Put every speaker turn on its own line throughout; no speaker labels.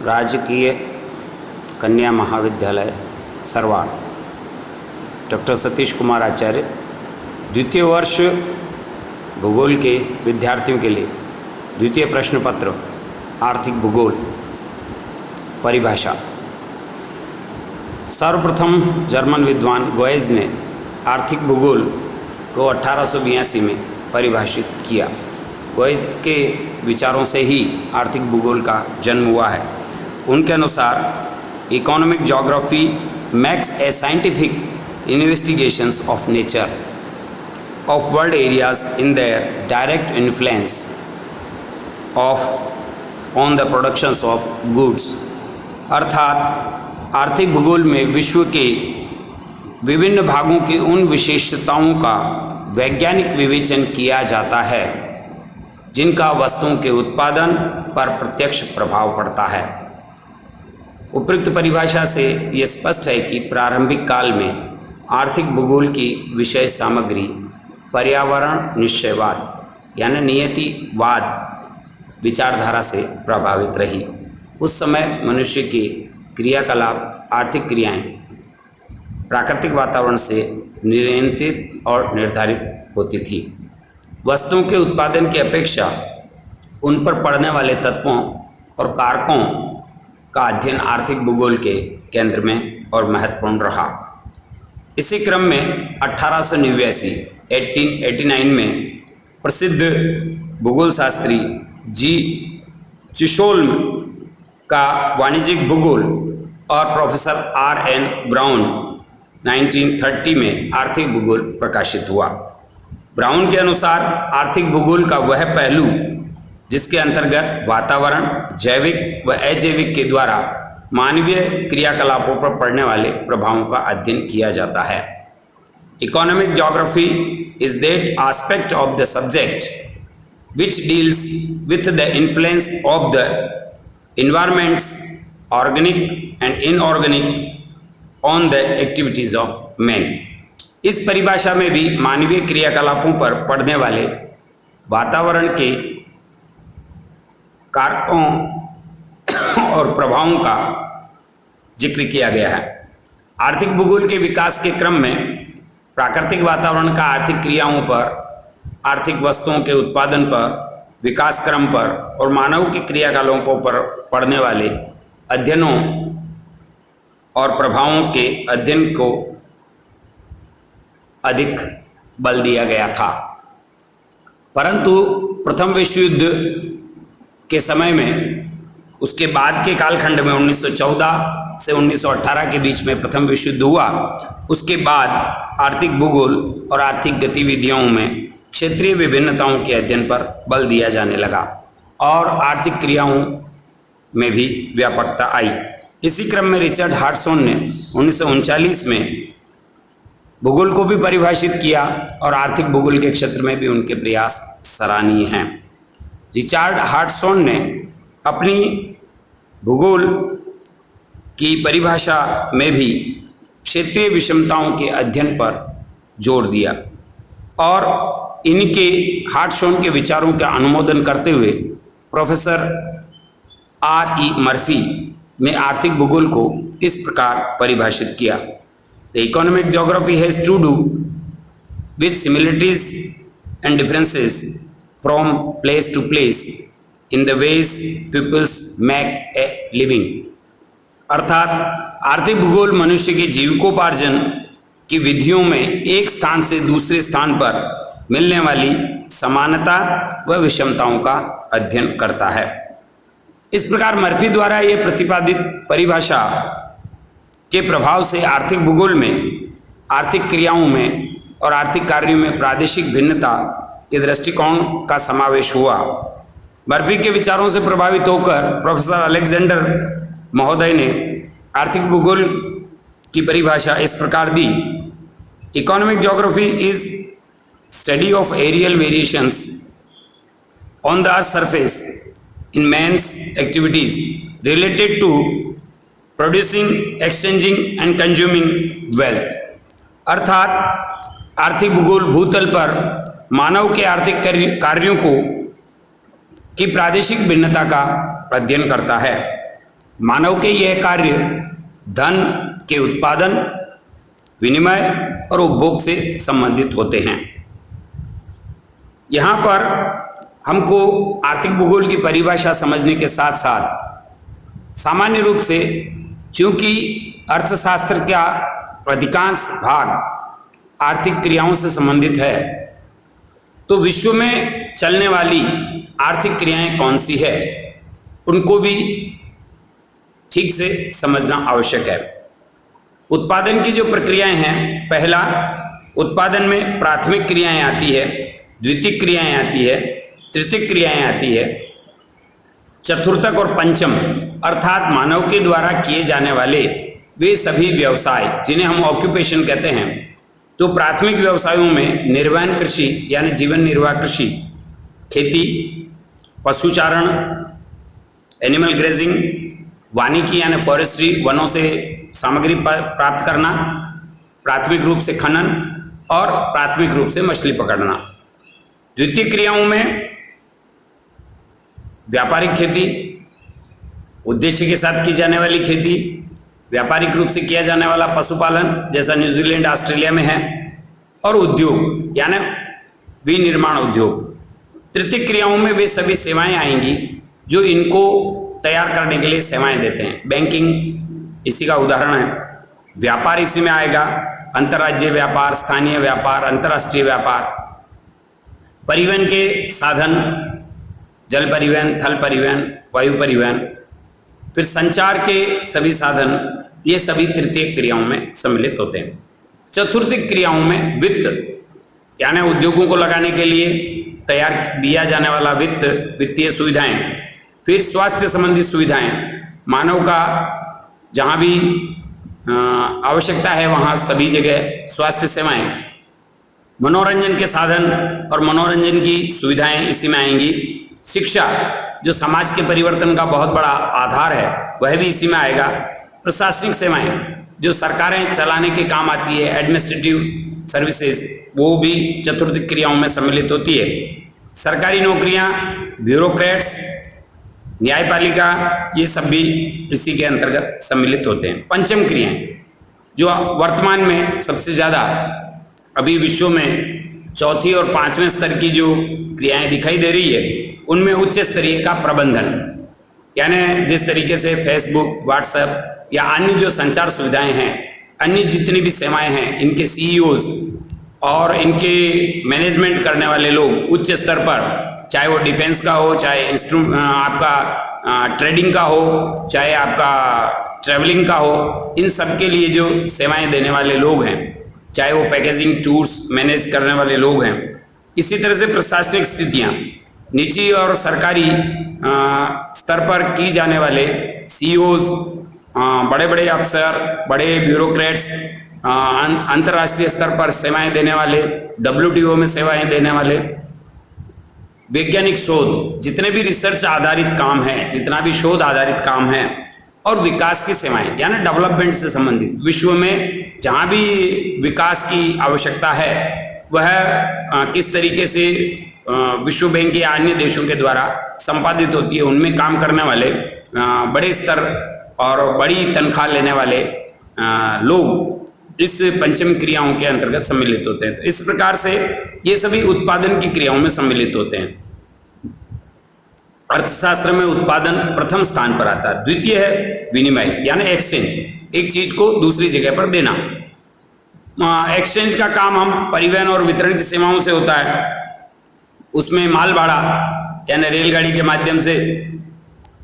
राजकीय कन्या महाविद्यालय सरवाड़ डॉक्टर सतीश कुमार आचार्य द्वितीय वर्ष भूगोल के विद्यार्थियों के लिए द्वितीय प्रश्न पत्र आर्थिक भूगोल परिभाषा। सर्वप्रथम जर्मन विद्वान गोएज ने आर्थिक भूगोल को 1882 में परिभाषित किया। गोएज के विचारों से ही आर्थिक भूगोल का जन्म हुआ है। उनके अनुसार economic geography makes a scientific investigations of nature of world areas in their direct influence of on the productions of goods. अर्थात आर्थिक भूगोल में विश्व के विभिन्न भागों की उन विशेषताओं का वैज्ञानिक विवेचन किया जाता है जिनका वस्तुओं के उत्पादन पर प्रत्यक्ष प्रभाव पड़ता है। उपयुक्त परिभाषा से यह स्पष्ट है कि प्रारंभिक काल में आर्थिक भूगोल की विषय सामग्री पर्यावरण निश्चयवाद यानी नियतिवाद विचारधारा से प्रभावित रही। उस समय मनुष्य के क्रियाकलाप आर्थिक क्रियाएं प्राकृतिक वातावरण से नियंत्रित और निर्धारित होती थी। वस्तुओं के उत्पादन की अपेक्षा उन पर पड़ने वाले तत्वों और कारकों का अध्ययन आर्थिक भूगोल के केंद्र में और महत्वपूर्ण रहा। इसी क्रम में 1889 में प्रसिद्ध भूगोल शास्त्री जी चिशोल्म का वाणिज्यिक भूगोल और प्रोफेसर R.N. ब्राउन 1930 में आर्थिक भूगोल प्रकाशित हुआ। ब्राउन के अनुसार आर्थिक भूगोल का वह पहलू जिसके अंतर्गत वातावरण जैविक व अजैविक के द्वारा मानवीय क्रियाकलापों पर पड़ने वाले प्रभावों का अध्ययन किया जाता है। Economic geography is that aspect of the subject which deals with the influence of the environments, organic and inorganic, on the activities of men। इस परिभाषा में भी मानवीय क्रियाकलापों पर पड़ने वाले वातावरण के कारकों और प्रभावों का जिक्र किया गया है। आर्थिक भूगोल के विकास के क्रम में प्राकृतिक वातावरण का आर्थिक क्रियाओं पर, आर्थिक वस्तुओं के उत्पादन पर, विकास क्रम पर और मानव के क्रियाकलापों पर पड़ने वाले अध्ययनों और प्रभावों के अध्ययन को अधिक बल दिया गया था। परंतु प्रथम विश्व युद्ध के समय में, उसके बाद के कालखंड में 1914 से 1918 के बीच में प्रथम विश्व युद्ध हुआ। उसके बाद आर्थिक भूगोल और आर्थिक गतिविधियों में क्षेत्रीय विभिन्नताओं के अध्ययन पर बल दिया जाने लगा और आर्थिक क्रियाओं में भी व्यापकता आई। इसी क्रम में रिचर्ड हार्टसॉन ने 1939 में भूगोल को भी परिभाषित किया और आर्थिक भूगोल के क्षेत्र में भी उनके प्रयास सराहनीय हैं। रिचर्ड हार्टसॉन ने अपनी भूगोल की परिभाषा में भी क्षेत्रीय विषमताओं के अध्ययन पर जोर दिया और इनके हार्टसॉन के विचारों का अनुमोदन करते हुए प्रोफेसर R.E. मर्फी ने आर्थिक भूगोल को इस प्रकार परिभाषित किया। The economic geography has to do with similarities and differences from place to place in the ways peoples make a living. अर्थात आर्थिक भूगोल मनुष्य के जीविकोपार्जन की विधियों में एक स्थान से दूसरे स्थान पर मिलने वाली समानता व विषमताओं का अध्ययन करता है। इस प्रकार मर्फी द्वारा ये प्रतिपादित परिभाषा के प्रभाव से आर्थिक भूगोल में आर्थिक क्रियाओं में और आर्थिक कार्यों में प्रादेशिक भिन्नता के दृष्टिकोण का समावेश हुआ। मर्फी के विचारों से प्रभावित होकर प्रोफेसर अलेक्जेंडर महोदय ने आर्थिक भूगोल की परिभाषा इस प्रकार दी। Economic geography is study of areal variations on the earth surface in man's activities related to producing, exchanging and consuming wealth. अर्थात आर्थिक भूगोल भूतल पर मानव के आर्थिक कार्यों को की प्रादेशिक भिन्नता का अध्ययन करता है मानव के यह कार्य धन के उत्पादन, विनिमय और उपभोग से संबंधित होते हैं। यहाँ पर हमको आर्थिक भूगोल की परिभाषा समझने के साथ साथ सामान्य रूप से, चूंकि अर्थशास्त्र का अधिकांश भाग आर्थिक क्रियाओं से संबंधित है, तो विश्व में चलने वाली आर्थिक क्रियाएं कौन सी है उनको भी ठीक से समझना आवश्यक है। उत्पादन की जो प्रक्रियाएं हैं, पहला, उत्पादन में प्राथमिक क्रियाएं आती है, द्वितीयक क्रियाएं आती है, तृतीयक क्रियाएं आती है, चतुर्थक और पंचम अर्थात मानव के द्वारा किए जाने वाले वे सभी व्यवसाय जिन्हें हम ऑक्यूपेशन कहते हैं। तो प्राथमिक व्यवसायों में निर्वहन कृषि यानी जीवन निर्वाह कृषि, खेती, पशुचारण, एनिमल ग्रेजिंग, वानिकी यानी फॉरेस्ट्री, वनों से सामग्री प्राप्त करना, प्राथमिक रूप से खनन और प्राथमिक रूप से मछली पकड़ना। द्वितीय क्रियाओं में व्यापारिक खेती, उद्देश्य के साथ की जाने वाली खेती, व्यापारिक रूप से किया जाने वाला पशुपालन जैसा न्यूजीलैंड, ऑस्ट्रेलिया में है, और उद्योग यानी विनिर्माण उद्योग। तृतीय क्रियाओं में वे सभी सेवाएं आएंगी जो इनको तैयार करने के लिए सेवाएं देते हैं। बैंकिंग इसी का उदाहरण है, व्यापार इसी में आएगा, अंतर्राज्यीय व्यापार, स्थानीय व्यापार, अंतर्राष्ट्रीय व्यापार। परिवहन के साधन, जल परिवहन, थल परिवहन, वायु परिवहन, फिर संचार के सभी साधन, ये सभी तृतीय क्रियाओं में सम्मिलित होते हैं। चतुर्थ क्रियाओं में वित्त यानी उद्योगों को लगाने के लिए तैयार दिया जाने वाला वित्त, वित्तीय सुविधाएं, फिर स्वास्थ्य संबंधी सुविधाएं, मानव का जहाँ भी आवश्यकता है वहाँ सभी जगह स्वास्थ्य सेवाएं, मनोरंजन के साधन और मनोरंजन की सुविधाएं इसी में आएंगी। शिक्षा जो समाज के परिवर्तन का बहुत बड़ा आधार है वह भी इसी में आएगा। प्रशासनिक सेवाएं जो सरकारें चलाने के काम आती है, एडमिनिस्ट्रेटिव सर्विसेज, वो भी चतुर्थ क्रियाओं में सम्मिलित होती है। सरकारी नौकरियां, ब्यूरोक्रेट्स, न्यायपालिका, ये सब भी इसी के अंतर्गत सम्मिलित होते हैं। पंचम क्रियाएं जो वर्तमान में सबसे ज़्यादा अभी विश्व में चौथी और पांचवें स्तर की जो क्रियाएं दिखाई दे रही है, उनमें उच्च स्तरीय का प्रबंधन, यानी जिस तरीके से फेसबुक, व्हाट्सएप या अन्य जो संचार सुविधाएं हैं, अन्य जितनी भी सेवाएं हैं, इनके सीईओज और इनके मैनेजमेंट करने वाले लोग उच्च स्तर पर, चाहे वो डिफेंस का हो, चाहे आपका ट्रेडिंग का हो, चाहे आपका ट्रैवलिंग का हो, इन सब के लिए जो सेवाएं देने वाले लोग हैं, चाहे वो पैकेजिंग, टूर्स मैनेज करने वाले लोग हैं। इसी तरह से प्रशासनिक स्थितियाँ, निजी और सरकारी स्तर पर की जाने वाले सीईओज, बड़े बड़े अफसर, बड़े ब्यूरोक्रेट्स, अंतर्राष्ट्रीय स्तर पर सेवाएं देने वाले, WTO में सेवाएं देने वाले, वैज्ञानिक शोध, जितने भी रिसर्च आधारित काम है, जितना भी शोध आधारित काम है, और विकास की सेवाएं यानी डेवलपमेंट से संबंधित, विश्व में जहाँ भी विकास की आवश्यकता है वह किस तरीके से विश्व बैंक या अन्य देशों के द्वारा संपादित होती है, उनमें काम करने वाले बड़े स्तर और बड़ी तनख्वाह लेने वाले लोग इस पंचम क्रियाओं के अंतर्गत सम्मिलित होते हैं। तो इस प्रकार से ये सभी उत्पादन की क्रियाओं में सम्मिलित होते हैं। अर्थशास्त्र में उत्पादन प्रथम स्थान पर आता है। द्वितीय है विनिमय यानी एक्सचेंज, एक चीज को दूसरी जगह पर देना। एक्सचेंज का काम हम परिवहन और वितरण की सेवाओं से होता है। उसमें माल भाड़ा यानी रेलगाड़ी के माध्यम से,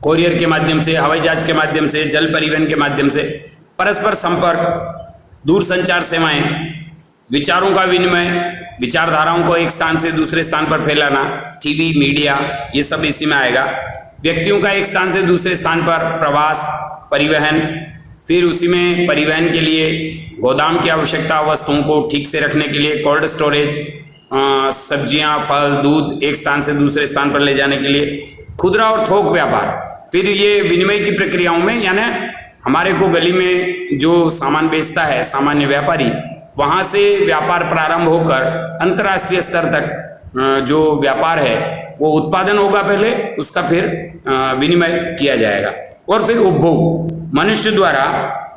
कोरियर के माध्यम से, हवाई जहाज के माध्यम से, जल परिवहन के माध्यम से, परस्पर संपर्क, दूरसंचार सेवाएं, विचारों का विनिमय, विचारधाराओं को एक स्थान से दूसरे स्थान पर फैलाना, टीवी, मीडिया, ये सब इसी में आएगा। व्यक्तियों का एक स्थान से दूसरे स्थान पर प्रवास, परिवहन, फिर उसी में परिवहन के लिए गोदाम की आवश्यकता, वस्तुओं को ठीक से रखने के लिए कोल्ड स्टोरेज, सब्जियां, फल, दूध एक स्थान से दूसरे स्थान पर ले जाने के लिए खुदरा और थोक व्यापार। फिर ये विनिमय की प्रक्रियाओं में यानी हमारे को गली में जो सामान बेचता है सामान्य व्यापारी, वहाँ से व्यापार प्रारंभ होकर अंतर्राष्ट्रीय स्तर तक जो व्यापार है वो उत्पादन होगा पहले, उसका फिर विनिमय किया जाएगा। और फिर उपभोग, मनुष्य द्वारा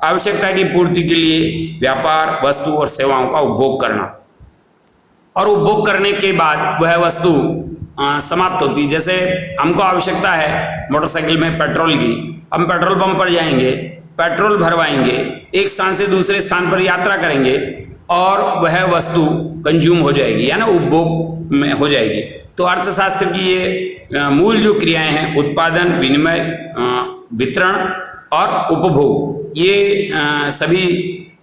आवश्यकता की पूर्ति के लिए व्यापार, वस्तु और सेवाओं का उपभोग करना, और उपभोग करने के बाद वह वस्तु समाप्त होती। जैसे हमको आवश्यकता है मोटरसाइकिल में पेट्रोल की, हम पेट्रोल पंप पर जाएंगे, पेट्रोल भरवाएंगे, एक स्थान से दूसरे स्थान पर यात्रा करेंगे और वह वस्तु कंज्यूम हो जाएगी, यानी उपभोग में हो जाएगी। तो अर्थशास्त्र की ये मूल जो क्रियाएं हैं, उत्पादन, विनिमय, वितरण और उपभोग, ये सभी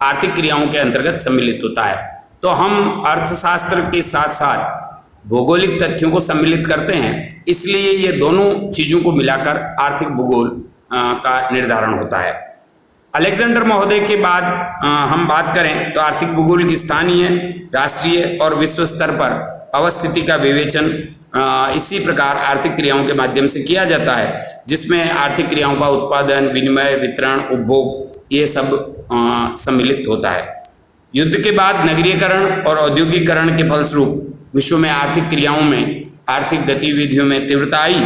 आर्थिक क्रियाओं के अंतर्गत सम्मिलित होता है। तो हम अर्थशास्त्र के साथ साथ भौगोलिक तथ्यों को सम्मिलित करते हैं, इसलिए ये दोनों चीज़ों को मिलाकर आर्थिक भूगोल का निर्धारण होता है। अलेक्जेंडर महोदय के बाद हम बात करें तो आर्थिक भूगोल की स्थानीय, राष्ट्रीय और विश्व स्तर पर अवस्थिति का विवेचन इसी प्रकार आर्थिक क्रियाओं के माध्यम से किया जाता है, जिसमें आर्थिक क्रियाओं का उत्पादन, विनिमय, वितरण, उपभोग ये सब सम्मिलित होता है। युद्ध के बाद नगरीकरण और औद्योगिकरण के फलस्वरूप विश्व में आर्थिक क्रियाओं में, आर्थिक गतिविधियों में तीव्रता आई,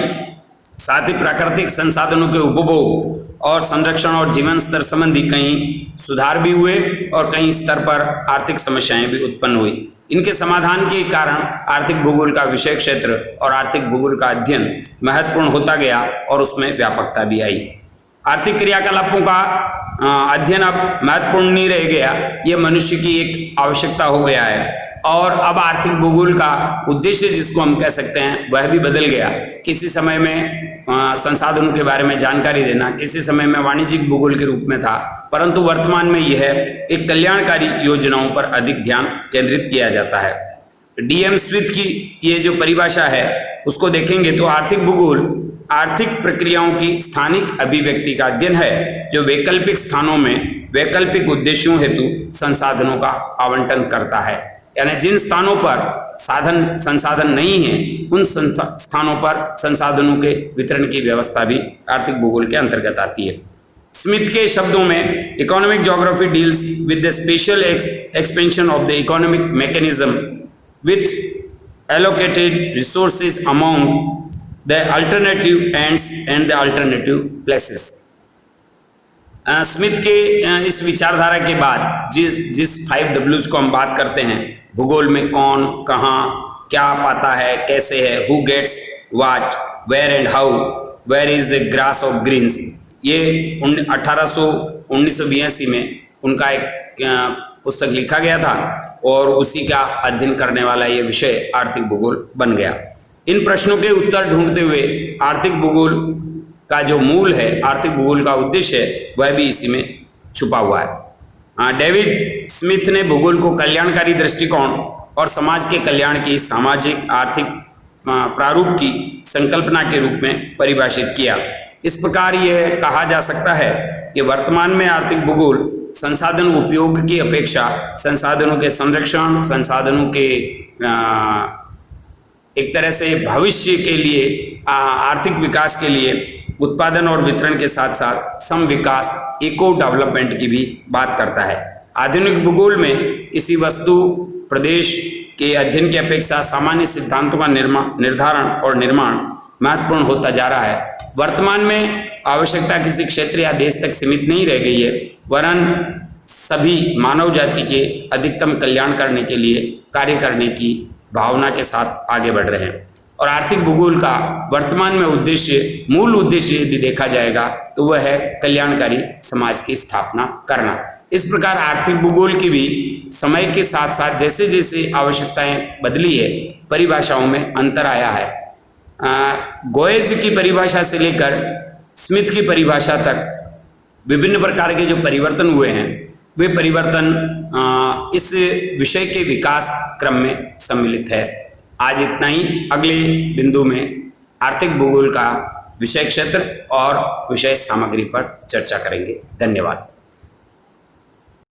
साथ ही प्राकृतिक संसाधनों के उपभोग और संरक्षण और जीवन स्तर संबंधी कई सुधार भी हुए और कई स्तर पर आर्थिक समस्याएं भी उत्पन्न हुई। इनके समाधान के कारण आर्थिक भूगोल का विषय क्षेत्र और आर्थिक भूगोल का अध्ययन महत्वपूर्ण होता गया और उसमें व्यापकता भी आई। आर्थिक क्रियाकलापों का अध्ययन अब महत्वपूर्ण नहीं रह गया, ये मनुष्य की एक आवश्यकता हो गया है। और अब आर्थिक भूगोल का उद्देश्य जिसको हम कह सकते हैं वह भी बदल गया। किसी समय में संसाधनों के बारे में जानकारी देना, किसी समय में वाणिज्यिक भूगोल के रूप में था, परंतु वर्तमान में यह एक कल्याणकारी योजनाओं पर अधिक ध्यान केंद्रित किया जाता है। DM स्मिथ की ये जो परिभाषा है उसको देखेंगे तो आर्थिक भूगोल आर्थिक प्रक्रियाओं की स्थानिक अभिव्यक्ति का अध्ययन है, जो वैकल्पिक स्थानों में वैकल्पिक उद्देश्यों हेतु संसाधनों का आवंटन करता है। यानी जिन स्थानों पर संसाधन नहीं है, उन स्थानों पर संसाधनों के वितरण की व्यवस्था भी आर्थिक भूगोल के अंतर्गत आती है। स्मिथ के शब्दों में economic geography deals with the special expansion of the economic mechanism with allocated resources among the alternative ends and the alternative places. Smith के इस विचारधारा के बाद जिस 5 Ws को हम बात करते हैं, भूगोल में कौन, कहाँ, क्या पाता है, कैसे है, who gets what, where and how, where is the grass of greens, ये 1982 में उनका एक पुस्तक लिखा गया था और उसी का अध्ययन करने वाला ये विषय आर्थिक भूगोल बन गया। इन प्रश्नों के उत्तर ढूंढते हुए आर्थिक भूगोल का जो मूल है, आर्थिक भूगोल का उद्देश्य है, वह भी इसी में छुपा हुआ है। डेविड स्मिथ ने भूगोल को कल्याणकारी दृष्टिकोण और समाज के कल्याण की सामाजिक आर्थिक प्रारूप की संकल्पना के रूप में परिभाषित किया। इस प्रकार यह कहा जा सकता है कि वर्तमान में आर्थिक भूगोल संसाधन उपयोग की अपेक्षा संसाधनों के संरक्षण, संसाधनों के एक तरह से भविष्य के लिए, आर्थिक विकास के लिए उत्पादन और वितरण के साथ साथ सम विकास, इको डेवलपमेंट की भी बात करता है। आधुनिक भूगोल में किसी वस्तु, प्रदेश के अध्ययन की अपेक्षा सामान्य सिद्धांतों का निर्धारण और निर्माण महत्वपूर्ण होता जा रहा है। वर्तमान में आवश्यकता किसी क्षेत्र या देश तक सीमित नहीं रह गई है, वरन सभी मानव जाति के अधिकतम कल्याण करने के लिए कार्य करने की भावना के साथ आगे बढ़ रहे हैं। और आर्थिक भूगोल का वर्तमान में उद्देश्य, मूल उद्देश्य यदि देखा जाएगा तो वह है कल्याणकारी समाज की स्थापना करना। इस प्रकार आर्थिक भूगोल की भी समय के साथ साथ जैसे जैसे आवश्यकताएं बदली है, परिभाषाओं में अंतर आया है। गोएज की परिभाषा से लेकर स्मिथ की परिभाषा तक विभिन्न प्रकार के जो परिवर्तन हुए हैं, वे परिवर्तन इस विषय के विकास क्रम में सम्मिलित है। आज इतना ही। अगले बिंदु में आर्थिक भूगोल का विषय क्षेत्र और विषय सामग्री पर चर्चा करेंगे। धन्यवाद।